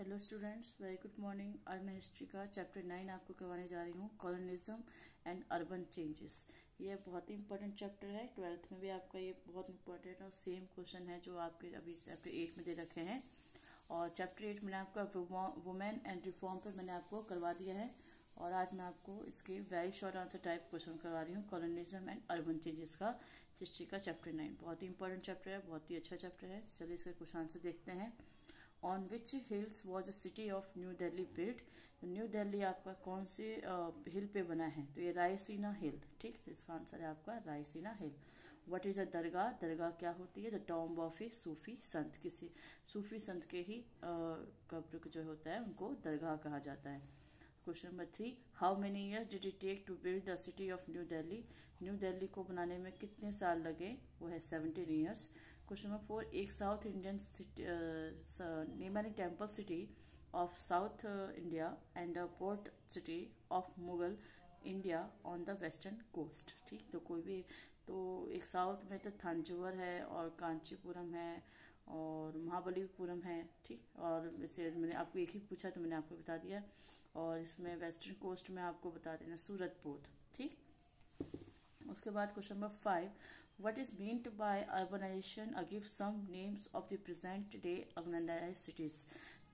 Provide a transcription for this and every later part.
Hello students, very good morning. आज मैं history का चैप्टर 9 आपको करवाने जा रही हूँ, कॉलोनिज्म एंड अर्बन चेंजेस। ये बहुत ही इंपॉर्टेंट चैप्टर है। 12th में भी आपका ये बहुत इंपॉर्टेंट और सेम क्वेश्चन है जो आपके अभी चैप्टर 8 में दे रखे हैं। और चैप्टर 8 मैंने आपका वुमेन एंड रिफॉर्म पर मैंने आपको करवा दिया है। और आज मैं आपको इसके very short answer type question करवा रही हूँ, कॉलोनिज्म एंड अर्बन चेंजेस का हिस्ट्री का चैप्टर 9। बहुत ही इंपॉर्टेंट चैप्टर है, बहुत ही अच्छा चैप्टर है। चलिए इसके कुछ आंसर देखते हैं। On which hills was the city of New Delhi built. New Delhi आपका कौन से हिल पे बना है? तो ये रायसीना हिल। ठीक, तो इसका आंसर है आपका रायसीना हिल। व्हाट इज अ दरगाह? दरगाह क्या होती है? द टॉम्ब ऑफ ए सूफी संत। किसी सूफी संत के ही कब्र जो होता है उनको दरगाह कहा जाता है। Question number 3, how many years did it take to build the city of New Delhi? New Delhi को बनाने में कितने साल लगे? वो है 17 ईयर्स। क्वेश्चन नंबर 4, एक South Indian name any temple city of South India and a port city of Mughal India on the western coast. ठीक, तो कोई भी तो एक साउथ में तो थंजावुर है और कांचीपुरम है और महाबलीपुरम है। ठीक, और वैसे मैंने आपको एक ही पूछा तो मैंने आपको बता दिया। और इसमें वेस्टर्न कोस्ट में आपको बता देना सूरत पोर्ट। ठीक, उसके बाद question number 5, what is meant by urbanization? Give some names of the present day urbanized cities.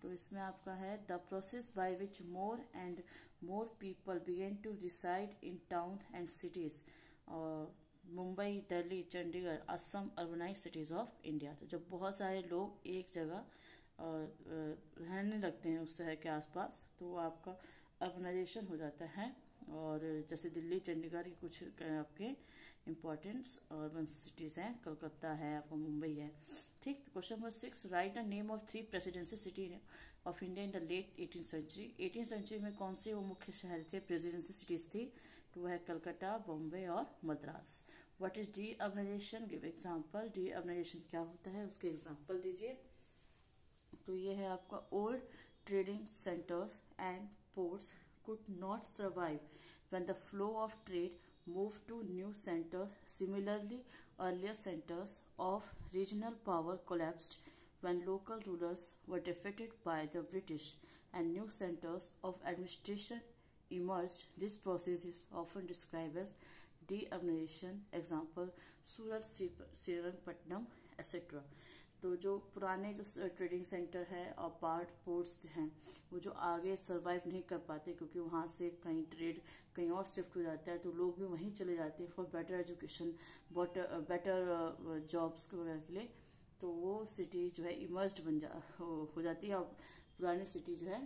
तो इसमें आपका है the process by which more and more people begin to reside in town and cities. और Mumbai, Delhi, Chandigarh, Assam urbanize cities of India. तो जब बहुत सारे लोग एक जगह रहने लगते हैं उस शहर के आसपास तो वो आपका अर्बनाइजेशन हो जाता है। और जैसे दिल्ली, चंडीगढ़ की कुछ आपके इम्पोर्टेंट्स अर्बन सिटीज हैं, कलकत्ता है, आपका मुंबई है। ठीक, question number 6, write the name of 3 presidency city of India in the late 18th century. 18th century में कौन से वो मुख्य शहर थे, प्रेसिडेंसी सिटीज थी? तो वह है कलकत्ता, बॉम्बे और Madras. What is deurbanisation? Give example. Deurbanisation क्या होता है, उसके एग्जाम्पल दीजिए। तो ये है आपका old trading centres and ports could not survive when the flow of trade moved to new centers. Similarly, earlier centers of regional power collapsed when local rulers were defeated by the British and new centers of administration emerged. This process is often described as de-urbanization. Example, Surat, Srirangpatnam, etc. तो जो पुराने जो trading centre है और ports हैं वो जो आगे सरवाइव नहीं कर पाते क्योंकि वहां से कहीं ट्रेड कहीं और शिफ्ट हो जाता है तो लोग भी वहीं चले जाते हैं for better education, better jobs वगैरह के लिए। तो वो सिटी जो है इमर्ज्ड हो जाती है और पुरानी सिटी जो है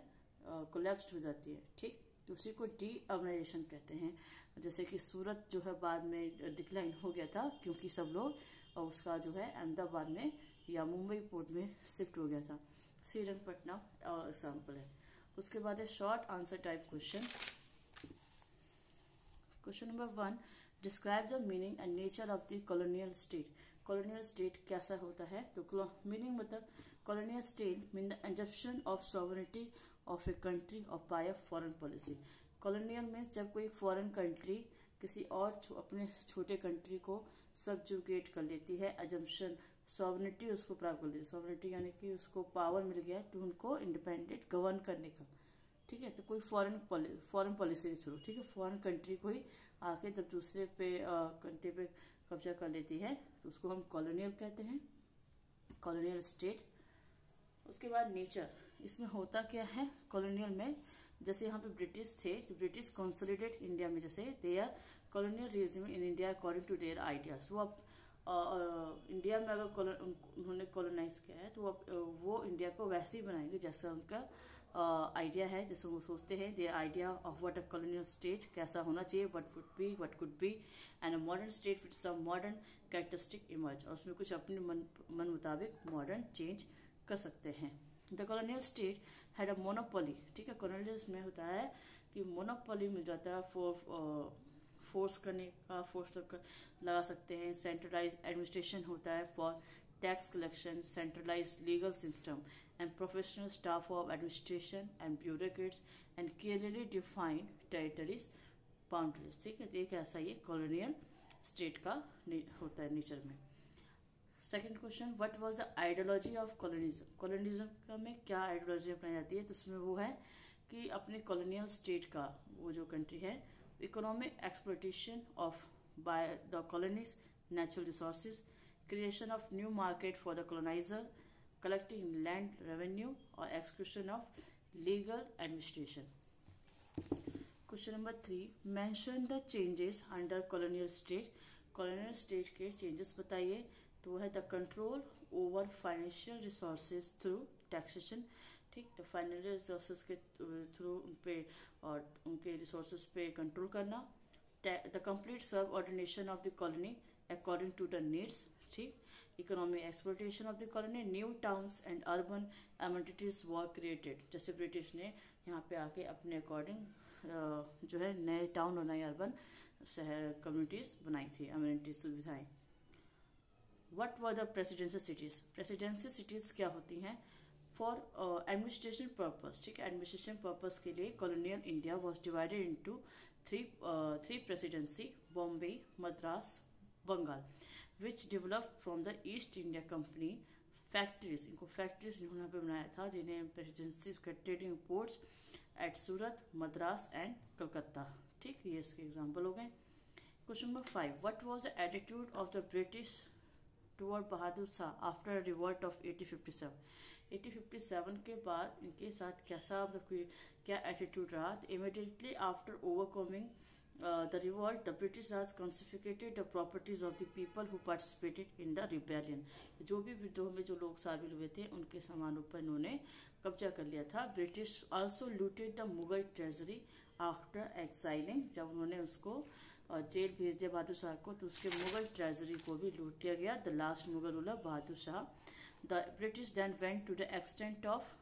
कोलैप्स्ड हो जाती है। ठीक, तो उसी को डी अर्बनाइजेशन कहते हैं। जैसे कि सूरत जो है बाद में डिक्लाइन हो गया था क्योंकि सब लोग उसका जो है अहमदाबाद में या मुंबई पोर्ट में शिफ्ट हो गया था। श्रीरंगपट्टनम एग्जाम्पल है। उसके बाद है short answer type question. Question number 1, describe the meaning and nature of the colonial state. Colonial state कैसा होता है? तो मीनिंग मतलब colonial state mean the assumption of sovereignty of a country और by a foreign policy. Colonial means जब कोई foreign country किसी और अपने छोटे कंट्री को सबजुगेट कर लेती है, एजम्पशन सॉवरेनिटी उसको प्राप्त कर लेती है। सॉवरेनिटी यानी कि उसको पावर मिल गया टू उनको इंडिपेंडेंट गवर्न करने का। ठीक है, तो कोई फॉरेन पॉलिसी के थ्रू, ठीक है, फॉरेन कंट्री को ही आके जब दूसरे पे कंट्री पे कब्जा कर लेती है तो उसको हम कॉलोनियल कहते हैं, कॉलोनियल स्टेट। उसके बाद नेचर, इसमें होता क्या है कॉलोनियल में? जैसे यहाँ पे ब्रिटिश थे तो ब्रिटिश कंसोलिडेट इंडिया में, जैसे they are colonial regime in India according to their ideas. वो अब इंडिया में अगर उन्होंने कॉलोनाइज किया है तो वो इंडिया को वैसे ही बनाएंगे जैसा उनका आइडिया है, जैसे वो सोचते हैं। Their idea of what a colonial state कैसा होना चाहिए, what could be and a modern state with some modern characteristic emerge. और उसमें कुछ अपने मन मुताबिक मॉडर्न चेंज कर सकते हैं। The colonial state had a monopoly. ठीक है, कॉलोनियल में होता है कि मोनोपोली मिल जाता है फोर्स करने का, फोर्स लगा सकते हैं। सेंट्रलाइज एडमिनिस्ट्रेशन होता है for tax collection, centralise legal system and professional staff of administration and bureaucrats and clearly defined territories boundaries. ठीक है, एक ऐसा ये कॉलोनियल स्टेट का होता है नेचर में। Second question, what was the ideology of colonialism. Colonialism में क्या आइडियोलॉजी अपनाई जाती है, तो उसमें वो है कि अपने कॉलोनियल स्टेट का, वो जो कंट्री है, economic exploitation of by the colonies natural resources, creation of new market for the colonizer, collecting land revenue और exclusion of legal administration. Question number 3, mention the changes under colonial state. Colonial state के changes बताइए। तो वो है the control over financial resources through taxation. ठीक, तो financial resources के through उन पे और उनके रिसोर्सेज पे कंट्रोल करना। The complete subordination of the colony according to the needs. ठीक, economic exploitation of the colony, new towns and urban amenities were created. जैसे ब्रिटिश ने यहाँ पे आके अपने अकॉर्डिंग जो है नए टाउन और नए अर्बन शहर कम्युनिटीज बनाई थी, एमिनिटीज सुविधाएं। What were the presidential cities. Presidential cities क्या होती हैं? For administration purpose. ठीक है, एडमिनिस्ट्रेशन पर्पस के लिए colonial India was divided into three presidency, Bombay, Madras, Bengal, which develop from the East India Company factories. इनको फैक्ट्रीज इन्होंने पे बनाया था जिन्हें presidency trading ports at Surat, Madras and Calcutta. ठीक, ये इसके एग्जाम्पल हो गए। Question number 5, what was the attitude of the British toward Bahadur Shah after revolt of 1857। 1857 के बाद इनके साथ कैसा मतलब क्या एटीट्यूड रहा? Immediately after overcoming the revolt, the British has confiscated the properties of the people who participated in the rebellion. जो भी विद्रोह में जो लोग शामिल हुए थे उनके सामानों पर इन्होंने कब्जा कर लिया था। British also looted the Mughal treasury after exiling। जब उन्होंने उसको जेल भेज दिया बहादुर शाह को, तो उसके मुगल ट्रेजरी को भी लूट लिया गया। The last Mughal ruler Bahadur Shah. The British then went to the extent of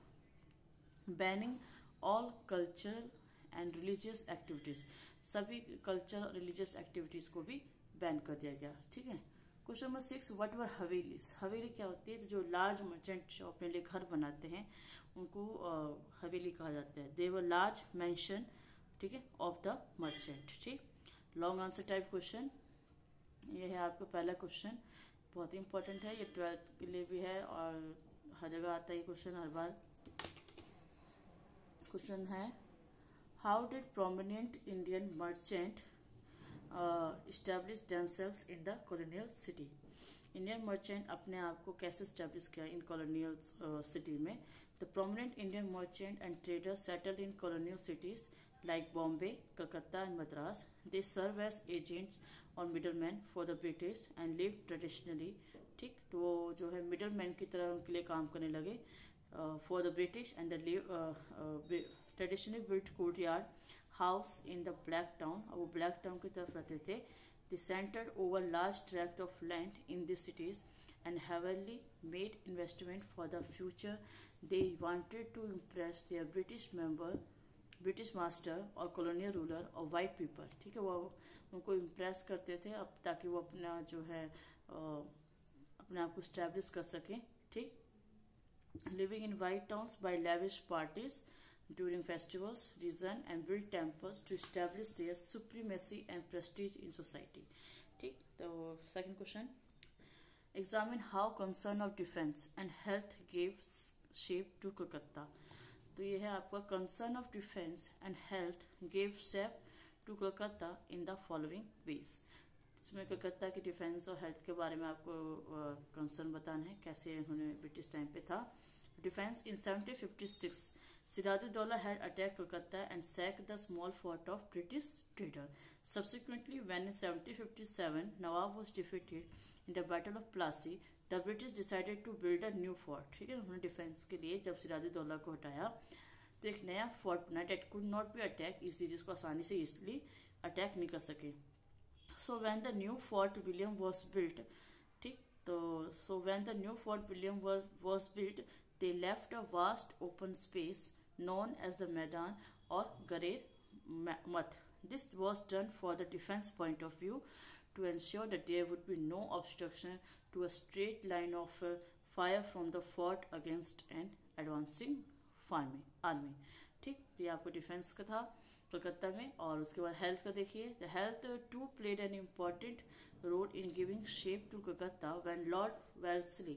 banning all cultural and religious activities. सभी कल्चर रिलीजियस एक्टिविटीज को भी बैन कर दिया गया। ठीक है। Question number 6, what were havelis. Haveli क्या होती है? तो जो लार्ज मर्चेंट जो अपने लिए घर बनाते हैं उनको हवेली कहा जाता है। दे वर लार्ज मैंशन, ठीक है, ऑफ द मर्चेंट। ठीक, लॉन्ग आंसर टाइप क्वेश्चन ये है आपका पहला क्वेश्चन, बहुत ही इंपॉर्टेंट है, ये 12th के लिए भी है और हर जगह आता है ये क्वेश्चन हर बार। क्वेश्चन है, how did prominent Indian merchant establish themselves in the colonial city। Indian merchant अपने आप को कैसे स्टैब्लिश किया इन कॉलोनियल सिटी में? The prominent Indian merchant and traders settled in colonial cities like Bombay, Calcutta and Madras. They serve as agents or middlemen for the British and lived traditionally। ठीक, तो वो जो है मिडलमैन की तरह उनके लिए काम करने लगे for the British and the traditionally built courtyard house in the Black Town। वो Black Town की तरफ रहते थे। They centered over large tract of land in these cities and heavily made investment for the future। They wanted to impress their British master और colonial ruler और white people. ठीक है, वो उनको इम्प्रेस करते थे अब ताकि वो अपना जो है अपने आप को स्टैब्लिश कर सकें। ठीक, living in white towns by lavish parties during festivals reason and build temples to establish their supremacy and prestige in society. ठीक, तो second question, examine how concern of defence and health gave shape to Kolkata. तो ये है आपका concern of defence and health gave shape to Kolkata in the following ways. इसमें कोलकाता की defence और health के बारे में आपको कंसर्न बताना है, कैसे उन्होंने ब्रिटिश टाइम पे था। Defence in 1756 Sirajuddaulah had attacked Kolkata and sacked the small fort of British trader। Subsequently, when in 1757 Nawab was defeated in the Battle of Plassey, the British decided to build a new fort। ठीक है, उन्होंने defence के लिए जब सिराजुद्दौला को हटाया तो एक नया फोर्ट बनाया that could not be attacked easily, जिसको आसानी से इजिली अटैक नहीं कर सके। So when the new Fort William was built, ठीक, तो so when the new Fort William was built, they left a vast open space known as the Maidan or Garer Math। This was done for the defense point of view to ensure that there would be no obstruction to a straight line of fire from the fort against an advancing army। ठीक, ये आपको defence का था। कलकत्ता में। और उसके बाद health का देखिए, the health too played an important role in giving shape to Calcutta when Lord Wellesley,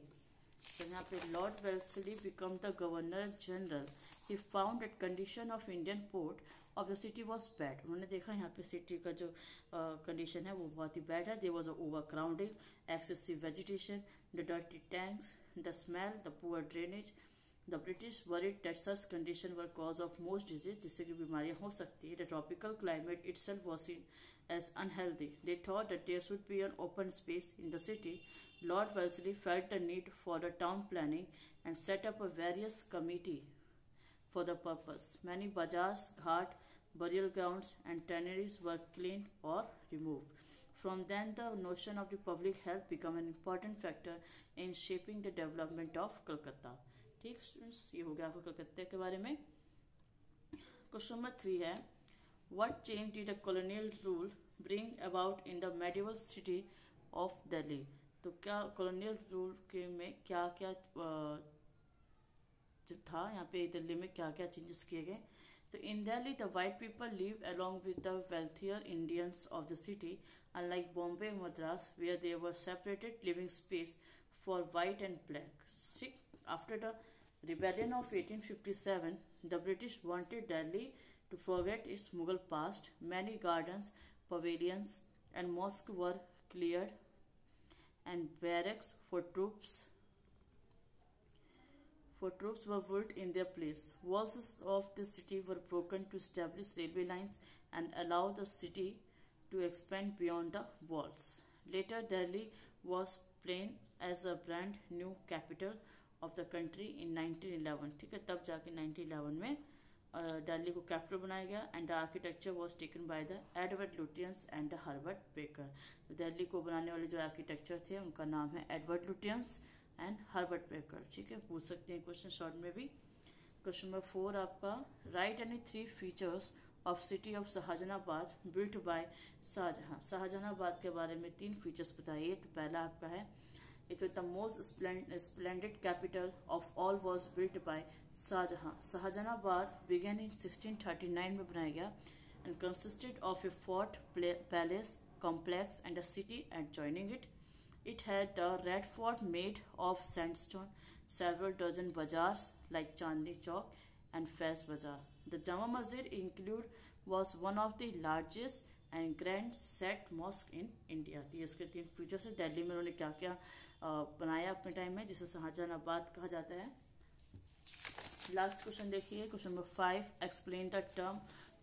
तो यहाँ पे Lord Wellesley become the governor general, he found that condition of Indian port of the city was bad. उन्होंने देखा यहाँ पे city का जो condition है वो बहुत ही बैड है। There was overcrowding, excessive vegetation, the dirty tanks, the smell, the poor drainage. The British worried that such condition were cause of most disease, जिससे कि बीमारियां हो सकती है। The tropical climate itself was seen as unhealthy. They thought that there should be an open space in the city. Lord Wellesley felt the need for the town planning and set up a various committee for the purpose. Many bazaars, ghat, burial grounds and tanneries were cleaned or removed. From then, the notion of the public health became an important factor in shaping the development of Calcutta. ठीक students, ये हो गया आपको कलकत्ते के बारे में। Question number 3 है, What change did the colonial rule bring about in the medieval city of Delhi? तो क्या colonial rule के में क्या क्या जो था यहाँ पे दिल्ली में क्या क्या चेंजेस किए गए? तो in Delhi the white people live along with the wealthier Indians of the city, unlike Bombay and Madras where there were separated living space for white and black. After the rebellion of 1857, the British wanted Delhi to forget its Mughal past. Many gardens, pavilions, and mosques were cleared, and barracks for troops were built in their place. Walls of the city were broken to establish railway lines and allow the city to expand beyond the walls. Later, Delhi was planned as a brand new capital of the country in 1911. ठीक है, तब जाके 1911 में दिल्ली को capital बनाया गया। And the architecture was taken by the Edward Lutyens and the Herbert baker. Delhi को बनाने वाले जो आर्किटेक्चर थे उनका नाम है Edward Lutyens and Herbert baker. ठीक है, पूछ सकते हैं क्वेश्चन शॉर्ट में भी। क्वेश्चन नंबर 4 आपका, write any 3 features of city of Shahjahanabad built by Shahjahan. Shahjahanabad के बारे में 3 फीचर्स बताइए। तो पहला आपका है, एक the most splendid capital of all was built by Shahjahan. Shahjahanabad began in 1639 में बनाया गया and consisted of a fort, palace, complex and a city adjoining it. It had a red fort made of sandstone, several dozen bazaars like Chandni Chowk and Faiz Bazaar. The Jama Masjid was one of the largest and grand set mosque in India. तो इसके 3 features है। दिल्ली में उन्होंने क्या क्या बनाया अपने time में, जिसे शाहजहानाबाद कहा जाता है। लास्ट क्वेश्चन देखिए, question number 5, explain the term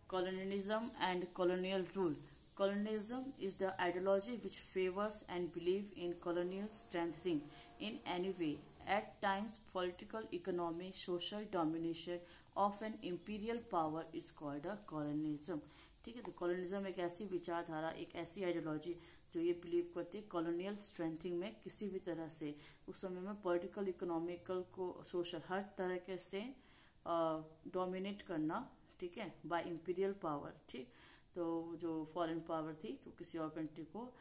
colonialism and colonial rule. Colonialism is the ideology which favors and believe in colonial strengthening in any way, at times political, economic, social domination of an imperial power is called a colonialism. ठीक है, तो colonialism एक ऐसी विचारधारा, एक ऐसी ideology जो ये बिलीव करती है कॉलोनियल स्ट्रेंथिंग में किसी भी तरह से उस समय में पॉलिटिकल, इकोनॉमिकल को सोशल हर तरह से डोमिनेट करना, ठीक है, बाय इंपीरियल पावर। ठीक, तो जो फॉरेन पावर थी तो किसी और कंट्री को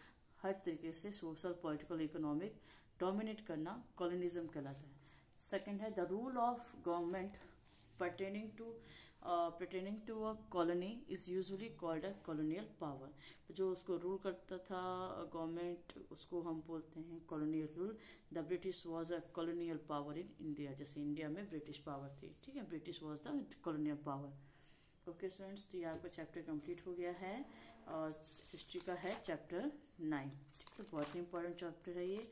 हर तरीके से सोशल, पॉलिटिकल, इकोनॉमिक डोमिनेट करना कॉलोनिज्म कहलाता है। सेकंड है the rule of government pertaining to a colony is usually called a colonial power. जो उसको रूल करता था गवर्नमेंट, उसको हम बोलते हैं colonial rule. The British was a colonial power in India. जैसे इंडिया में ब्रिटिश पावर थी, ठीक है, British was the colonial power. Okay students, तो ये आपका चैप्टर कंप्लीट हो गया है और हिस्ट्री का है चैप्टर 9। ठीक है, बहुत ही इंपॉर्टेंट चैप्टर है ये।